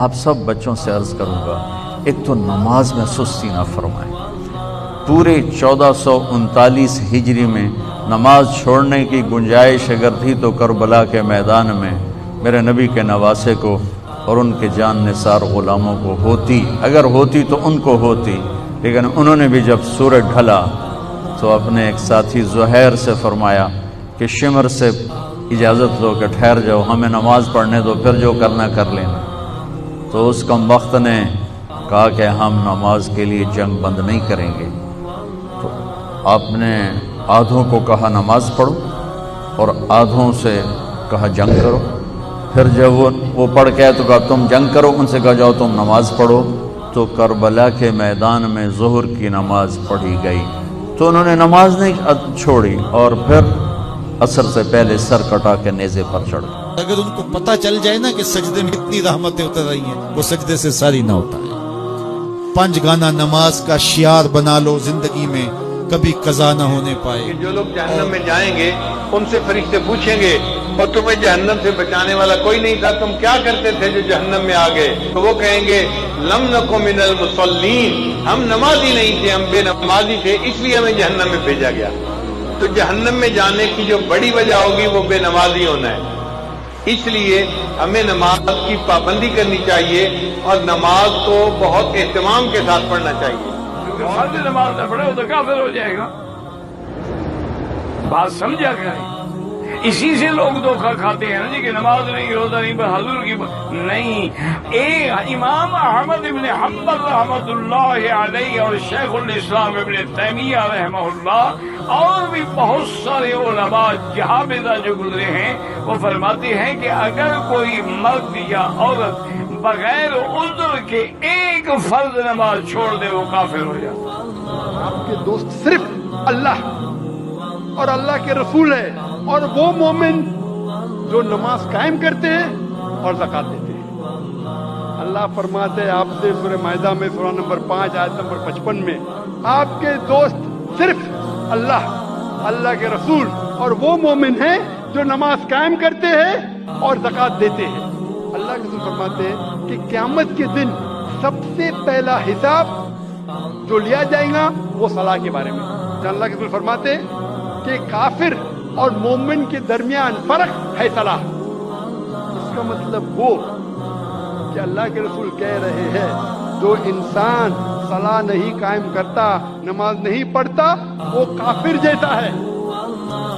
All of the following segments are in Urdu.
آپ سب بچوں سے عرض کروں گا، ایک تو نماز میں سستی نہ فرمائیں۔ پورے 1439 ہجری میں نماز چھوڑنے کی گنجائش اگر تھی تو کربلا کے میدان میں میرے نبی کے نواسے کو اور ان کے جان نثار غلاموں کو ہوتی، اگر ہوتی تو ان کو ہوتی، لیکن انہوں نے بھی جب سورج ڈھلا تو اپنے ایک ساتھی زہیر سے فرمایا کہ شمر سے اجازت لو کہ ٹھہر جاؤ، ہمیں نماز پڑھنے دو، پھر جو کرنا کر لینا۔ تو اس کم وقت نے کہا کہ ہم نماز کے لیے جنگ بند نہیں کریں گے۔ تو آپ نے آدھوں کو کہا نماز پڑھو اور آدھوں سے کہا جنگ کرو۔ پھر جب وہ پڑھ کے تو کہا تم جنگ کرو، ان سے کہا جاؤ تم نماز پڑھو۔ تو کربلا کے میدان میں ظہر کی نماز پڑھی گئی تو انہوں نے نماز نہیں چھوڑی اور پھر عصر سے پہلے سر کٹا کے نیزے پر چڑھ گئے۔ اگر ان کو پتہ چل جائے نا کہ سجدے میں اتنی رحمتیں اتر رہی ہیں، وہ سجدے سے ساری نہ ہوتا ہے۔ 5 گانا نماز کا شعار بنا لو زندگی میں، کبھی قضا نہ ہونے پائے۔ کہ جو لوگ جہنم میں جائیں گے ان سے فرشتے پوچھیں گے اور تمہیں جہنم سے بچانے والا کوئی نہیں تھا، تم کیا کرتے تھے جو جہنم میں آ گئے؟ تو وہ کہیں گے لم نکو من المصلین، ہم نمازی نہیں تھے، ہم بے نمازی تھے، اس لیے ہمیں جہنم میں بھیجا گیا۔ تو جہنم میں جانے کی جو بڑی وجہ ہوگی وہ بے نمازی ہونا ہے۔ اس لیے ہمیں نماز کی پابندی کرنی چاہیے اور نماز کو بہت اہتمام کے ساتھ پڑھنا چاہیے۔ فرض نماز نہ پڑھے تو کافر ہو جائے گا، بات سمجھا کریں۔ اسی سے لوگ دھوکہ کھاتے ہیں جی کہ نماز نہیں، روزہ نہیں، پر حضور کی نہیں۔ امام احمد ابن حنبل رحمۃ اللہ علیہ اور شیخ الاسلام ابن تیمیہ رحمہ اللہ اور بھی بہت سارے علماء جہابذہ جو گزرے ہیں وہ فرماتے ہیں کہ اگر کوئی مرد یا عورت بغیر عذر کے ایک فرض نماز چھوڑ دے وہ کافر ہو جاتا ہے۔ آپ کے دوست صرف اللہ اور اللہ کے رسول ہے، اور وہ مومن جو نماز قائم کرتے ہیں اور زکات دیتے ہیں۔ اللہ فرماتے ہیں آپ سے سورہ مائدہ میں سورہ نمبر 5 آیت نمبر 55 میں، آپ کے دوست صرف اللہ کے رسول اور وہ مومن ہیں جو نماز قائم کرتے ہیں اور زکات دیتے ہیں۔ اللہ کے رسول فرماتے ہیں کہ قیامت کے دن سب سے پہلا حساب جو لیا جائے گا وہ صلاح کے بارے میں۔ اللہ کے رسول فرماتے ہیں کہ کافر اور مومن کے درمیان فرق ہے صلاح۔ اس کا مطلب وہ کہ اللہ کے رسول کہہ رہے ہیں جو انسان صلاح نہیں قائم کرتا، نماز نہیں پڑھتا، وہ کافر جیسا ہے۔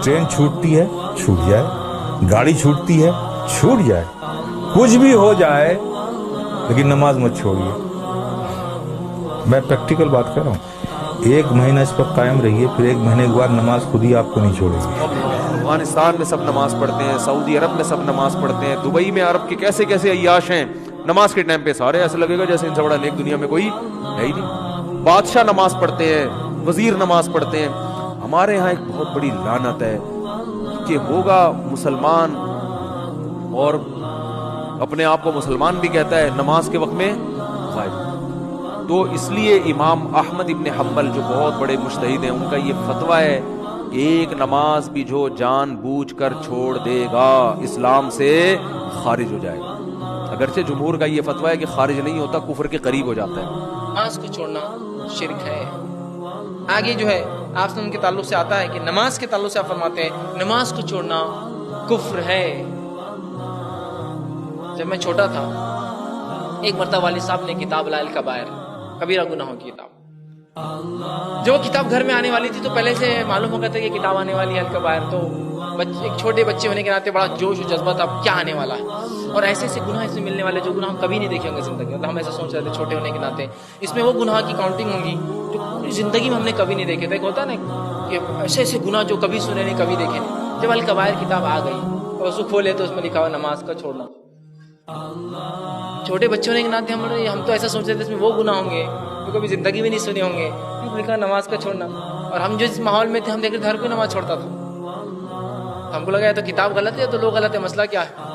ٹرین چھوٹتی ہے چھوٹ جائے، گاڑی چھوٹتی ہے چھوٹ جائے، کچھ بھی ہو جائے لیکن نماز مت چھوڑیے۔ میں پریکٹیکل بات کر رہا ہوں۔ 1 مہینہ اس پر قائم رہیے، پھر 1 مہینے کے بعد نماز خود ہی آپ کو نہیں چھوڑے گی۔ افغانستان میں سب نماز پڑھتے ہیں، سعودی عرب میں سب نماز پڑھتے ہیں، دبئی میں عرب کے کیسے کیسے عیاش ہیں، نماز کے ٹائم پہ سارے ایسے لگے گا جیسے ان سے بڑا نیک دنیا میں کوئی ہے ہی نہیں۔ بادشاہ نماز پڑھتے ہیں، وزیر نماز پڑھتے ہیں۔ ہمارے ہاں ایک بہت بڑی لعنت ہے کہ ہوگا مسلمان اور اپنے آپ کو مسلمان بھی کہتا ہے، نماز کے وقت میں غائب۔ تو اس لیے امام احمد ابن حنبل جو بہت بڑے مجتہد ہیں، ان کا یہ فتویٰ ہے ایک نماز بھی جو جان بوجھ کر چھوڑ دے گا اسلام سے خارج ہو جائے گا۔ اگرچہ جمہور کا یہ فتویٰ ہے کہ خارج نہیں ہوتا، کفر کے قریب ہو جاتا ہے۔ نماز کو چھوڑنا شرک ہے۔ آگے جو ہے آپ سے ان کے تعلق سے آتا ہے کہ نماز کے تعلق سے آپ فرماتے ہیں نماز کو چھوڑنا کفر ہے۔ جب میں چھوٹا تھا ایک مرتبہ والد صاحب نے کتاب لائے الکبائر، کبیرہ گناہوں کی کتاب، جو کتاب گھر میں آنے والی تھی تو پہلے سے معلوم ہو گیا تھا کہ کتاب آنے والی ہے الکبائر، تو ایک چھوٹے بچے ہونے کے ناطے بڑا جوش و جذبہ تھا کیا آنے والا ہے، اور ایسے ایسے گناہ اس میں ملنے والے جو گناہ ہم کبھی نہیں دیکھیں گے زندگی میں۔ ہم ایسا سوچ رہے تھے چھوٹے ہونے کے ناطے اس میں وہ گناہ کی کاؤنٹنگ ہوں گی جو پوری زندگی میں ہم نے کبھی نہیں دیکھے تھے۔ ایک ہوتا نا کہ ایسے ایسے گناہ جو کبھی سنے نہیں کبھی دیکھے نہیں۔ جب الکبائر کتاب آ گئی اور اس کو کھولے تو اس میں لکھا ہوا نماز کا چھوڑنا۔ چھوٹے بچے ہونے کے ناطے ہم تو ایسا سوچ رہے تھے اس میں وہ گناہ ہوں گے جو کبھی زندگی میں نہیں سنے ہوں گے، لکھا نماز کا چھوڑنا۔ اور ہم جو اس ماحول میں تھے ہم دیکھ رہے تھے ہر کوئی نماز چھوڑتا تھا، ہم کو لگا یا تو کتاب غلط ہے تو لوگ غلط ہے، مسئلہ کیا ہے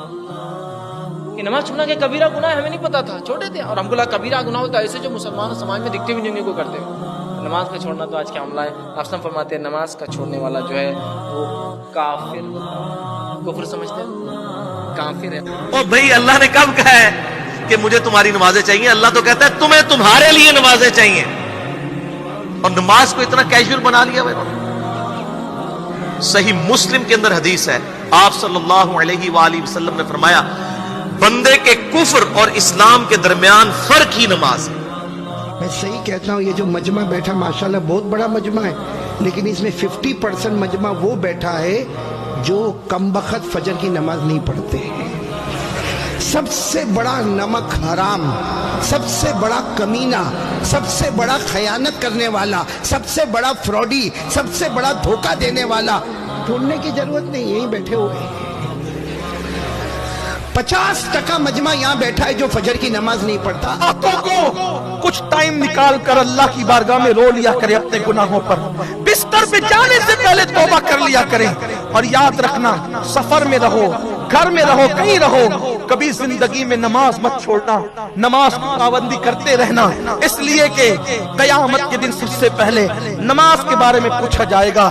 کہ نماز چھوڑنا کہ کبیرہ گناہ ہے، ہمیں نہیں پتا تھا، چھوٹے تھے، اور ہم کو لگا کبیرہ گناہ ہوتا ہے ایسے جو مسلمان سماج میں دکھتے بھی نہیں ہوں گے کوئی کرتے ہوئے۔ نماز کا چھوڑنا تو آج کا معاملہ ہے۔ آپ سب فرماتے ہیں نماز کا چھوڑنے والا جو ہے وہ کافر ہوتا ہے۔ کفر سمجھتے ہیں کافر ہے۔ اور بھائی اللہ نے کب کہا ہے کہ مجھے تمہاری نمازیں چاہیے. اللہ تو کہتا ہے تمہیں تمہارے لیے نمازیں چاہیے. اور نماز کو اتنا کیجول بنا لیا وہ. صحیح مسلم کے اندر حدیث ہے, آپ صلی اللہ علیہ وآلہ وسلم نے فرمایا بندے کے کفر اور اسلام کے درمیان فرق ہی نماز ہے. میں صحیح کہتا ہوں, یہ جو مجمع بیٹھا ماشاءاللہ بہت بڑا مجمع ہے, لیکن اس میں 50% مجمع وہ بیٹھا ہے جو کم بخت فجر کی نماز نہیں پڑھتے. سب سے بڑا نمک حرام, سب سے بڑا کمینہ, سب سے بڑا خیانت کرنے والا, سب سے بڑا فراڈی, سب سے بڑا دھوکہ دینے والا ڈھونڈنے کی ضرورت نہیں, یہیں بیٹھے ہوئے. 50% مجمع یہاں بیٹھا ہے جو فجر کی نماز نہیں پڑھتا. آنکھوں کو کچھ ٹائم نکال کر اللہ کی بارگاہ میں رو لیا کرے اپنے گناہوں پر. بستر پہ جانے سے پہلے توبہ کر لیا کرے. اور یاد رکھنا, سفر میں رہو, گھر میں رہو, کہیں رہو, کبھی زندگی میں نماز مت چھوڑنا. نماز کی پابندی کرتے رہنا, اس لیے کہ قیامت کے دن سب سے پہلے نماز کے بارے میں پوچھا جائے گا.